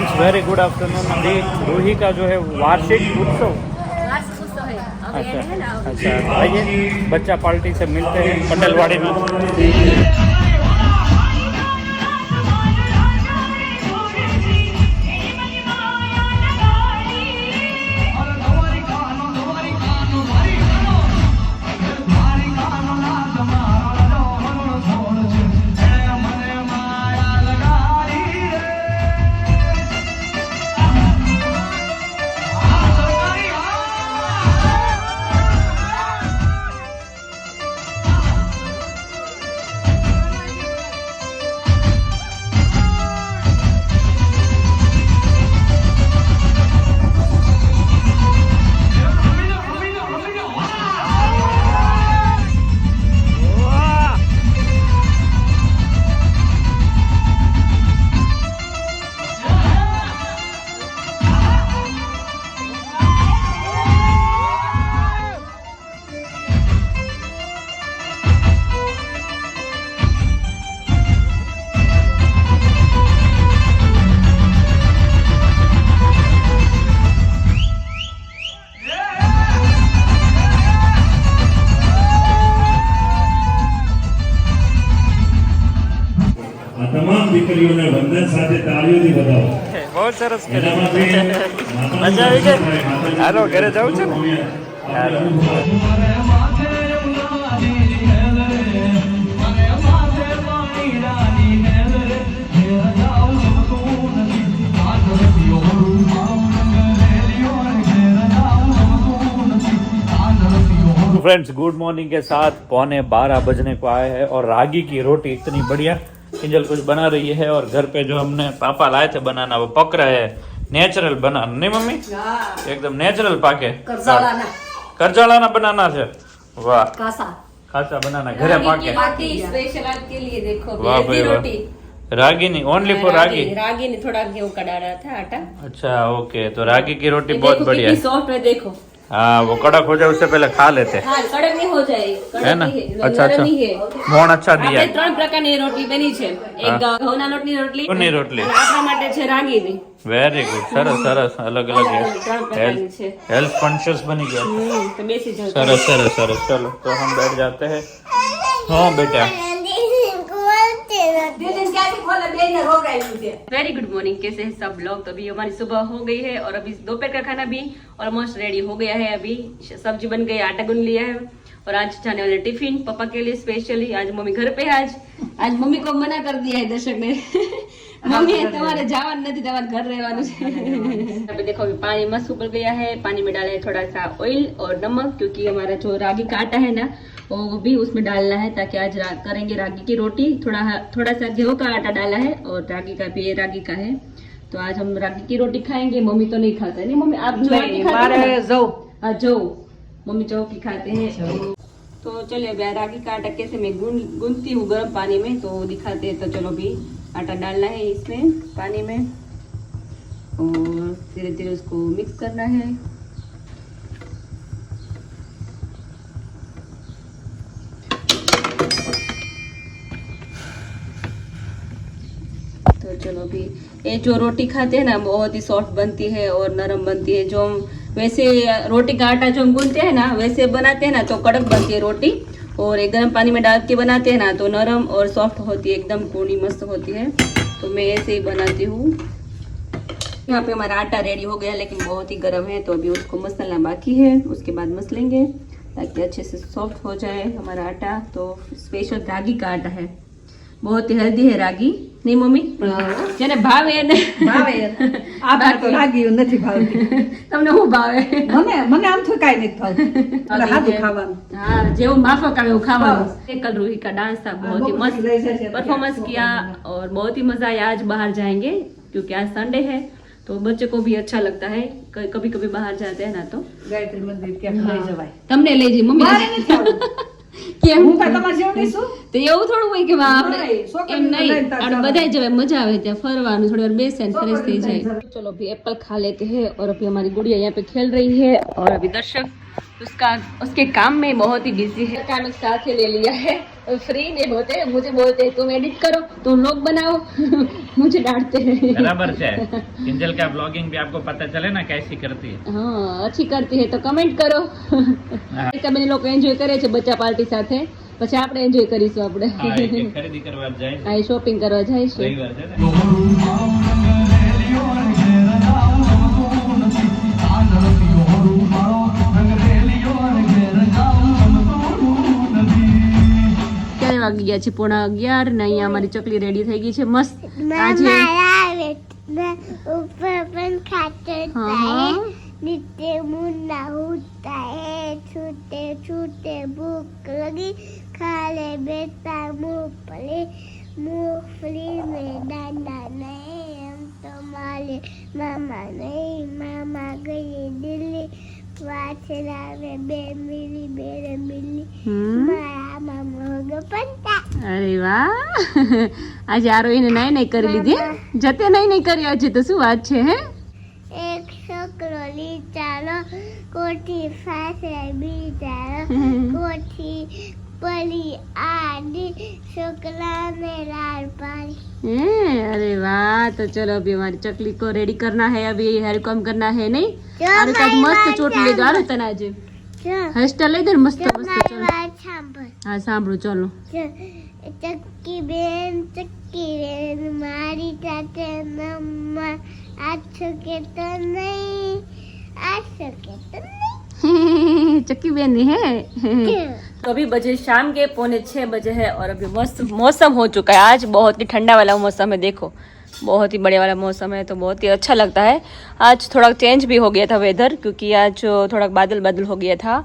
Friends very good afternoon. अभी रूही का जो है वार्षिक उत्सव। है अभी अच्छा है ना। अच्छा, आइए बच्चा पार्टी से मिलते हैं पटेलवाड़ी में। તમામ દીકરીઓને વંદન સાથે તાળીઓથી વધાવો। બહુ સરસ કર્યું, મજા આવી ગઈ। હાલો ઘરે જવું છે ને? હાલો फ्रेंड्स गुड मॉर्निंग के साथ 11:15 बजने को आए हैं और रागी की रोटी इतनी बढ़िया किंजल कुछ बना रही है। और घर पे जो हमने पापा लाए थे बनाना वो पक रहा है। नेचुरल बनाना नहीं मम्मी, एकदम नेचुरल पाके करजाला बनाना है। वाह खासा बनाना घरे पाके स्पेशल आपके लिए देखो वाह भाई वाह। रागी नहीं, ओनली फॉर रागी। रागी ने थोड़ा गेहूं का डाला था आटा। अच्छा ओके, तो रागी की रोटी बहुत बढ़िया है। सॉफ्ट है देखो। हाँ वो कड़क हो जाए उससे पहले खा लेते हैं। हाँ, कड़क नहीं हो जाए, है ना? अच्छा अच्छा, मोहन अच्छा दिया है। ત્રણ પ્રકારની રોટલી બની છે। એક ઘઉંના લોટની રોટલી, ઘઉંની રોટલી આપણા માટે છે રાગીની। વેરી ગુડ, સરસ સરસ, અલગ અલગ ત્રણ પ્રકારની છે। हेल्थ कॉन्शियस बनी गया। તો બેસી જાઓ। सरस सरस सरस, चलो तो हम बैठ जाते हैं। हाँ बेटा वेरी गुड मॉर्निंग, कैसे हैं सब लोग। तो अभी हमारी सुबह हो गई है और अभी दोपहर का खाना भी ऑलमोस्ट रेडी हो गया है। अभी सब्जी बन गई, आटा गूंद लिया है और आज जाने वाले टिफिन पापा के लिए स्पेशली। आज मम्मी घर पे है। आज मम्मी को मना कर दिया है दर्शक ने। मम्मी तुम्हारे जावन नहीं, तुम्हारे घर रहवानुं छे। अभी देखो अभी पानी मस्त उबल गया है। पानी में डाले है थोड़ा सा ऑयल और नमक, क्योंकि हमारा जो रागी का आटा है ना वो भी उसमें डालना है, ताकि आज करेंगे रागी की रोटी। थोड़ा सा गेहूं का आटा डाला है और रागी का भी रागी का है। तो आज हम रागी की रोटी खाएंगे। मम्मी तो नहीं खाते। नहीं मम्मी, आप जौ की खाते हैं? जौ, मम्मी जौ की खाते हैं। तो चलिए अभी रागी का आटा कैसे मैं गूंथती हूँ गर्म पानी में, तो दिखाते हैं। तो चलो अभी आटा डालना है इसमें पानी में और धीरे धीरे उसको मिक्स करना है। तो चलो अभी ये जो रोटी खाते हैं ना बहुत ही सॉफ्ट बनती है और नरम बनती है। जो हम वैसे रोटी का आटा जो हम गूंथते हैं ना वैसे बनाते हैं ना तो कड़क बनती है रोटी, और एक गर्म पानी में डाल के बनाते हैं ना तो नरम और सॉफ्ट होती है, एकदम पूरी मस्त होती है। तो मैं ऐसे ही बनाती हूँ। यहाँ पे हमारा आटा रेडी हो गया, लेकिन बहुत ही गर्म है, तो अभी उसको मसलना बाकी है। उसके बाद मसलेंगे ताकि अच्छे से सॉफ्ट हो जाए हमारा आटा। तो स्पेशल रागी का आटा है, बहुत ही हेल्दी है रागी। नहीं मम्मी, જેને ભાવે એને ભાવે। આ તો રાગી નથી ભાવતી। તમને શું ભાવે? મને આમ તો કાઈ નથી ભાવતું, એટલે હાથું ખાવાનું। हाँ, જેવું માફક આવે એવું ખાવાનું। कल रूही का डांस था, बहुत ही मस्त परफॉर्मेंस किया और बहुत ही मजा आया। आज बाहर जाएंगे क्योंकि आज संडे है, तो बच्चे को भी अच्छा लगता है। कभी कभी बाहर जाते हैं ना तो गायत्री मंदिर क्या ले जवाय। તમને લઈ જઈ મમ્મી કેમ? હું કાઈ તમાર જેવડી છું તો એવું થોડું હોય કે આપણે એમ નહીં, આપણે બધાય જવાય, મજા આવે ત્યાં ફરવાનું, થોડી વાર બેસે ને ફ્રેશ થઈ જાય। चलो अभी एप्पल खा लेते हैं। और अभी हमारी गुड़िया यहाँ पे खेल रही है और अभी दर्शक उसके काम में बहुत ही बिजी है। काम एक साथ ही ले लिया है फ्री नहीं होते, मुझे बोलते तुम एडिट करो, तुम लोग बनाओ। मुझे डांटते हैं। बराबर है। किंजल का ब्लॉगिंग भी आपको पता चले ना कैसी करती है। हाँ, अच्छी करती है तो कमेंट करो। તમે લોકો એન્જોય કરે છે બચ્ચા પાર્ટી સાથે, પછી આપણે એન્જોય કરીશું આપણે। હા, એ ખરીદી કરવા જાય છે, આ શોપિંગ કરવા જાય છે। રવિવાર છે ને। ક્યારે વાગી ગયા છે 11:30 ને અહીંયા અમારી ચકલી રેડી થઈ ગઈ છે મસ્ત। આજે ऊपर पण खाते हाँ। नीचे मुन्ना होता है, छूटे छूटे भूख लगी, खा ले बेटा मूंगफली में दाना नहीं, हम तो माले मामा नहीं, मामा गई दिल्ली, वाचला में बेमिली बेरे मिली, मारा मामा हो गया पंता। અરે વાહ, આજે આરોહીને નાઈ નહીં કરી લીધી, જતે નહીં કરી આજે તો શું વાત છે હે। एक छोकरो लीचारो कोठी फासे बीचारो कोठी पली आडी छोकरा ने लाल पानी। अरे वाह, तो चलो अभी हमारी चकली को रेडी करना है, अभी हेयर कम करना है नहीं। अरे तक मस्त चोटी ले जाओ तने आज हेयर स्टाइल इधर मस्त मस्त चलो। हाँ सांभळो चलो। चक्की बेन मारी ताते नम्मा आछो के तो नहीं, आछो के तो नहीं। चक्की बहन है। तो अभी बजे शाम के 5:45 बजे है और अभी मस्त मौसम हो चुका है। आज बहुत ही ठंडा वाला मौसम है, देखो बहुत ही बढ़िया वाला मौसम है, तो बहुत ही अच्छा लगता है। आज थोड़ा चेंज भी हो गया था वेदर, क्योंकि आज थोड़ा बादल बादल हो गया था।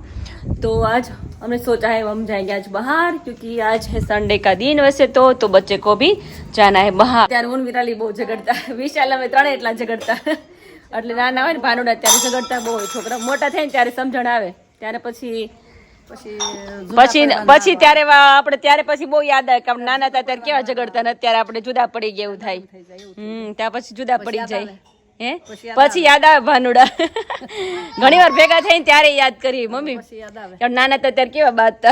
तो आज हमने सोचा है हम जाएंगे आज बाहर, क्योंकि आज है संडे का दिन वैसे तो बच्चे को भी जाना है बाहर। ત્યારે હું વિરાલી બહુ ઝઘડતા, વિશાલ અમે ત્રણે એટલા ઝઘડતા, એટલે નાના હોય ને ભાનુડા ત્યારે ઝઘડતા બહુ હોય, છોકરા મોટા થાય ને ત્યારે સમજણ આવે, ત્યારે પછી ત્યારે આપણે ત્યારે પછી બહુ યાદ આવે કે આપણે નાના હતા ત્યારે કેવા ઝઘડતા ને અત્યારે આપણે જુદા પડી ગયા એવું થાય। ત્યાં પછી જુદા પડી જાય હે, પછી યાદ આવે ભાનુડા। ઘણી વાર ભેગા થઈને ત્યારે યાદ કરી મમ્મી નાના હતા ત્યારે કેવા બાંધતા,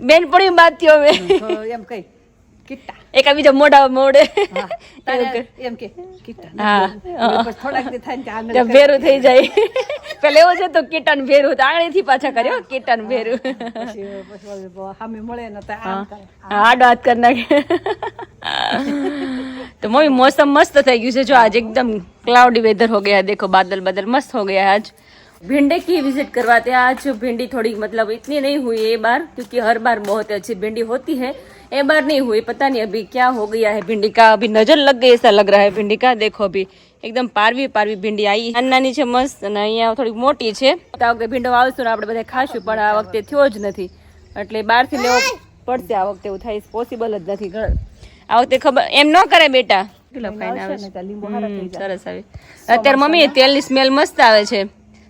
બેનપણી બાંધતી હવે એમ કઈ કિટ્ટા એક બીજા મોઢા મોડે એમ કે કિટ્ટા હા થોડાક દી થાય ને ત્યાં ભેરું થઈ જાય। પેલા એવું છે તો કીટાન ભેરું આંગળીથી પાછા કર્યો કીટાન ભેરું, પછી સામે મળે ને તો આમ કરે, આડો હાથ કરી નાખે। तो मम्मी मौसम मस्त થઈ ગયું છે જો, आज एकदम क्लाउडी वेदर हो गया है, देखो बादल बादल मस्त हो गया है। आज भिंडी की विजिट करवाते हैं। आज भिंडी थोड़ी मतलब इतनी नहीं हुई ये बार, क्योंकि हर बार बहुत अच्छी भिंडी होती है, ये बार नहीं हुई, पता नहीं अभी क्या हो गया है भिंडी का, अभी नजर लग गई ऐसा लग रहा है भिंडी का। देखो अभी एकदम पारवी पारवी भिंडी आई, નાની છે મસ્ત, અને અહીંયા થોડી મોટી છે। આ વખતે ભીંડો વાવશું ને આપણે બધા ખાશું, પણ આ વખતે થયો જ નથી, એટલે બહારથી લેવો પડશે આ વખતે, એવું થાય પોસિબલ જ નથી। આ વખતે ખબર એમ ન કરે બેટા, કેટલો ફાઈન આવે છે, સરસ આવે। અત્યારે મમ્મી તેલની સ્મેલ મસ્ત આવે છે,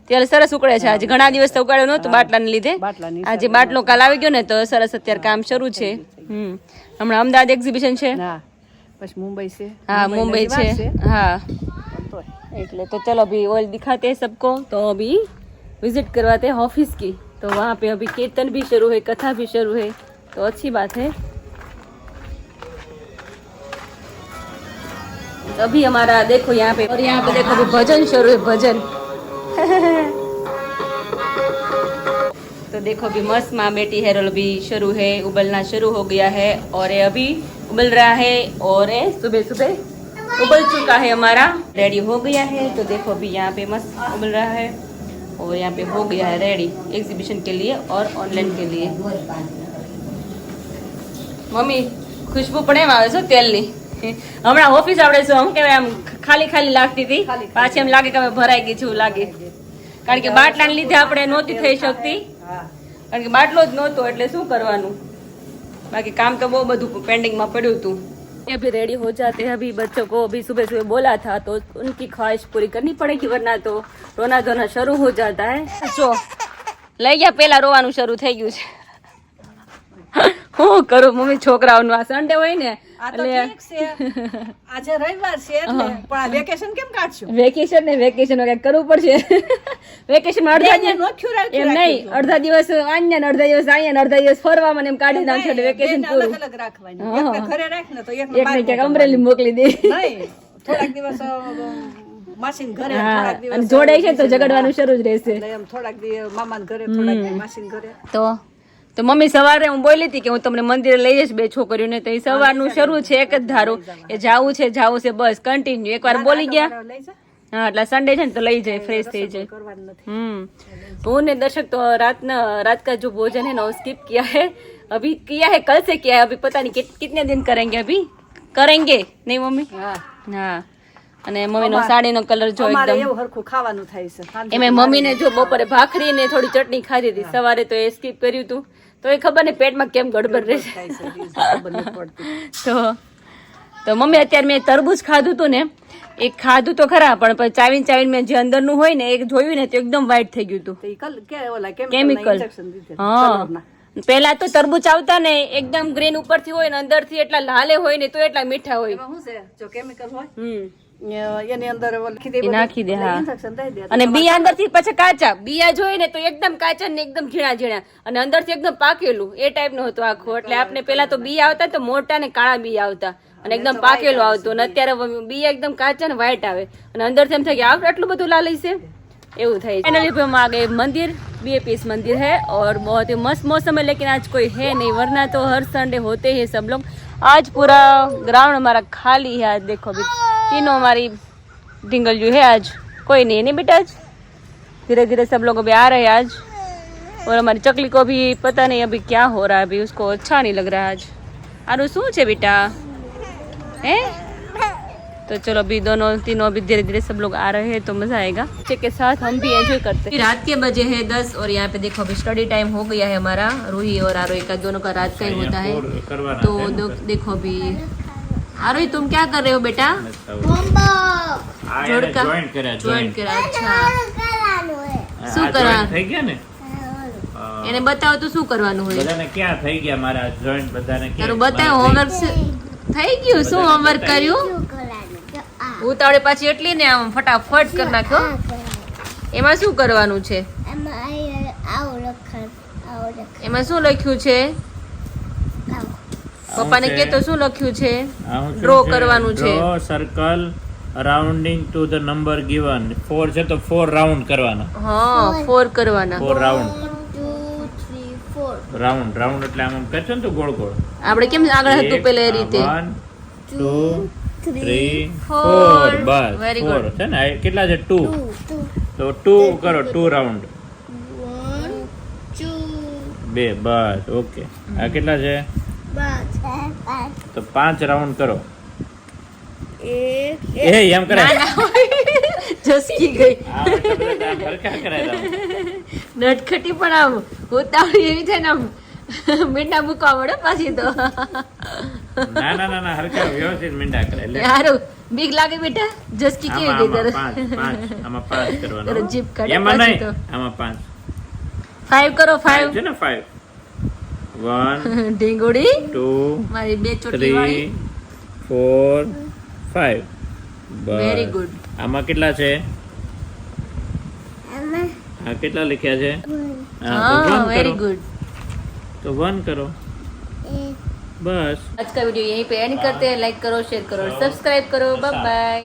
તેલ સરસ ઉકળે છે। આજે ઘણા દિવસ તો ઉકાળ્યો નહોતું બાટલાને લીધે, આજે બાટલો કાલ આવી ગયો ને તો સરસ અત્યારે કામ શરૂ છે। હમણાં અમદાવાદ એક્ઝિબિશન છે, ના પછી મુંબઈ છે, हाँ मुंबई છે, हाँ એટલે तो चलो अभी ऑयल दिखाते हैं सबको। तो अभी विजिट करवाते हैं ऑफिस की, तो वहाँ पे अभी कीर्तन भी शुरू है, कथा भी शुरू है, तो अच्छी बात है। अभी हमारा देखो यहाँ पे, और यहाँ पे देखो अभी भजन शुरू है, भजन। तो देखो अभी मस्त माँ बेटी है, रोल भी शुरू है, उबलना शुरू हो गया है, और ये अभी उबल रहा है, और सुबह सुबह उबल चुका है हमारा, रेडी हो गया है। तो देखो अभी यहाँ पे मस्त उबल रहा है, और यहाँ पे हो गया है रेडी एग्जीबिशन के लिए और ऑनलाइन के लिए। मम्मी खुशबू પણ એમ આવે છે તેલની। હમણાં ઓફિસ આપણે શું આમ કહેવાય આમ ખાલી ખાલી લાગતી હતી, પાછી એમ લાગે કે હવે ભરાઈ ગઈ છે એવું લાગે, કારણ કે બાટલાને લીધે આપણે નહોતી થઈ શકતી, કારણ કે બાટલો જ નહોતો એટલે શું કરવાનું, बाकी काम तो वो બધું पेंडिंग में પડ્યું હતું। अभी रेडी हो जाते हैं। अभी बच्चों को अभी सुबह सुबह बोला था तो उनकी ख्वाहिश पूरी करनी पड़ेगी, वरना तो रोना धोना शुरू हो जाता है। जो લઈ ગયા પેલા રોવાનું શરૂ થઈ ગયું છે। હું કરું મમ્મી, છોકરાઓનું આ સન્ડે હોય ને આ તો ઠીક છે આજે રવિવાર છે એટલે પણ આ વેકેશન કેમ કાઢશું વેકેશન ને વેકેશન કઈક કરવું પડશે. વેકેશન માં અડધા દિવસ નોખ્યું રાખ્યું એમ નહીં, અડધા દિવસ અહીંયા ને અડધા દિવસ અહીંયા ને અડધા દિવસ ફરવામાં ને એમ કાઢી નાખશે એટલે વેકેશન બેને પૂરું. અલગ અલગ રાખવાની એકને ઘરે રાખ ને તો એકને એકને ક્યાંક અમરેલી મોકલી દે. નહીં થોડાક દિવસ માસીન ઘરે હા, થોડાક અને દિવસ જોડે છે તો ઝઘડવાનું શરૂ જ રહેશે. એટલે એમ થોડાક દિવસ મામાના ઘરે થોડાક દિવસ માસીન ઘરે તો મમ્મી સવારે હું બોલી હતી કે હું તમને મંદિરે લઈ જઈશ 2 છોકરીઓને, તો એ સવારનું શરૂ છે એક જ ધારું એ જાવું છે બસ કન્ટિન્યુ. એકવાર બોલી ગયા લઈ જા हाँ એટલે संडे है तो लई जाए फ्रेश થઈ જાય. કરવાનું નથી तो ने दर्शक तो रात का जो भोजन है ना वो स्किप किया है, अभी किया है, कल से किया है, अभी पता नहीं कितने दिन करेंगे, अभी करेंगे नहीं मम्मी. હા हाँ અને મમ્મી નો સાડી નો કલર જો અમારે એકદમ એવું હરખું ખાવાનું થાય છે શાંતિ એમે મમ્મી ને જો બપોરે ભાખરી ને થોડી ચટણી ખાધી હતી, સવારે તો એ સ્કીપ કર્યું હતું, તો એ ખબર ને પેટમાં કેમ ગડબડ રહે છે. થાય છે ખબર નથી પડતી. તો મમ્મી અત્યારે મેં તરબૂચ ખાધું હતું ને, એ ખાધું તો ખરા પણ પછી ચાવીને મેં જે અંદરનું હોય ને એ જોયું ને તો એકદમ વ્હાઈટ થઈ ગયું હતું. તો ઈ કલ કે ઓલા કેમિકલ. ઇન્જેક્શન દીધે હા પેલા તો તરબૂચ આવતા ને એકદમ ગ્રીન ઉપરથી હોય ને અંદરથી એટલા લાલે હોય ને તો એટલા મીઠા હોય. એમાં શું છે જો કેમિકલ હોય હમ એની અંદર લખી દે એ નાખી દે. હા ઇન્જેક્શન દઈ દે અને બિયા અંદરથી પછી કાચા બિયા જોઈએ ને તો એકદમ કાચા ને એકદમ ઝીણા ઝીણા અને અંદરથી એકદમ પાકેલું એ ટાઈપ નું હતું આખું. એટલે આપણે પેલા તો બિયા આવતા તો મોટા ને કાળા બિયા આવતા અને એકદમ પાકેલું આવતું, અને અત્યારે બિયા એકદમ કાચા ને વ્હાઈટ આવે અને અંદરથી એમ થાય કે આટલું બધું લાલી છે એવું થાય. फाइनली पे हम आ गए मंदिर, BAPS मंदिर है और बहुत ही मस्त मौसम है, लेकिन आज कोई है नहीं, वरना तो हर संडे होते हैं सब लोग. आज पूरा ग्राउंड हमारा खाली है. आज देखो अभी तीनों हमारी डिंगल जो है आज कोई नहीं बेटा. आज धीरे धीरे सब लोग अभी आ रहे हैं आज, और हमारी चकली को भी पता नहीं अभी क्या हो रहा है, अभी उसको अच्छा नहीं लग रहा है आज. अरे શું છે बेटा है? तो चलो अभी तीनों अभी धीरे धीरे सब लोग आ रहे हैं तो मजा आएगा. बच्चे के साथ हम भी एंजॉय करते हैं. रात के बजे है 10 और यहाँ पे देखो अभी स्टडी टाइम हो गया है हमारा. रूही और आरोही का दोनों का रात का ही होता है. तो देखो अभी आरोही तुम क्या कर रहे हो बेटा? જોઈન્ટ કર્યા. અચ્છા શું કરવાનું થઈ ગયા ને એને બતાવો તો શું કરવાનું હોય? બધાને ક્યાં થઈ ગયા મારા જોઈન્ટ બધાને તારું બતાવો હોમવર્ક થઈ ગયું. શું હોમવર્ક કર્યું? ઉતાવળે પાછી એટલી ને આમ ફટાફટ કરી નાખ્યો. એમાં શું કરવાનું છે? એમાં શું લખ્યું છે? પપ્પાને કે તો શું લખ્યું છે? ડ્રો કરવાનું છે. Draw circle rounding to the number given. 4 છે તો 4 રાઉન્ડ કરવાના. હા 4 કરવાના. 4 રાઉન્ડ એટલે આમ કરશો ને તો ગોળ ગોળ. આપણે કેમ આગળ હતું પેલા એ રીતે. 1 2 3 4 બસ. Very 4 good. છે ને કેટલા છે? 2 તો 2 કરો. 2 રાઉન્ડ 2 બસ. ઓકે આ કેટલા છે? તો 5 રાઉન્ડ કરો. એમ કરાય. જસકી ગઈ હરખા કરાય. નટખટી પણ આમ ઉતાવળી એવી છે ને આમ મીંડા મૂકવા પડે પાછી તો. ના હરખા વ્યવસ્થિત મીંડા કરે એટલે યાર બીક લાગે બેટા. જસકી કેવી ગઈ તારે? આમાં 5 કરવાનો. તારે જીભ કાઢે એમાં પાછી નહીં, તો. આમાં 5 કરો 5 છે ને 5 1 ઢીંગુડી 2 મારી બે ચોટલી 3 વાળી. 4 5 વેરી ગુડ. આમાં કેટલા છે? આ કેટલા લખ્યા છે? हाँ वेरी गुड. तो 1 करो बस. आज का वीडियो यहीं पे एंड करते हैं. लाइक करो, शेयर करो, सब्सक्राइब करो. Bye bye.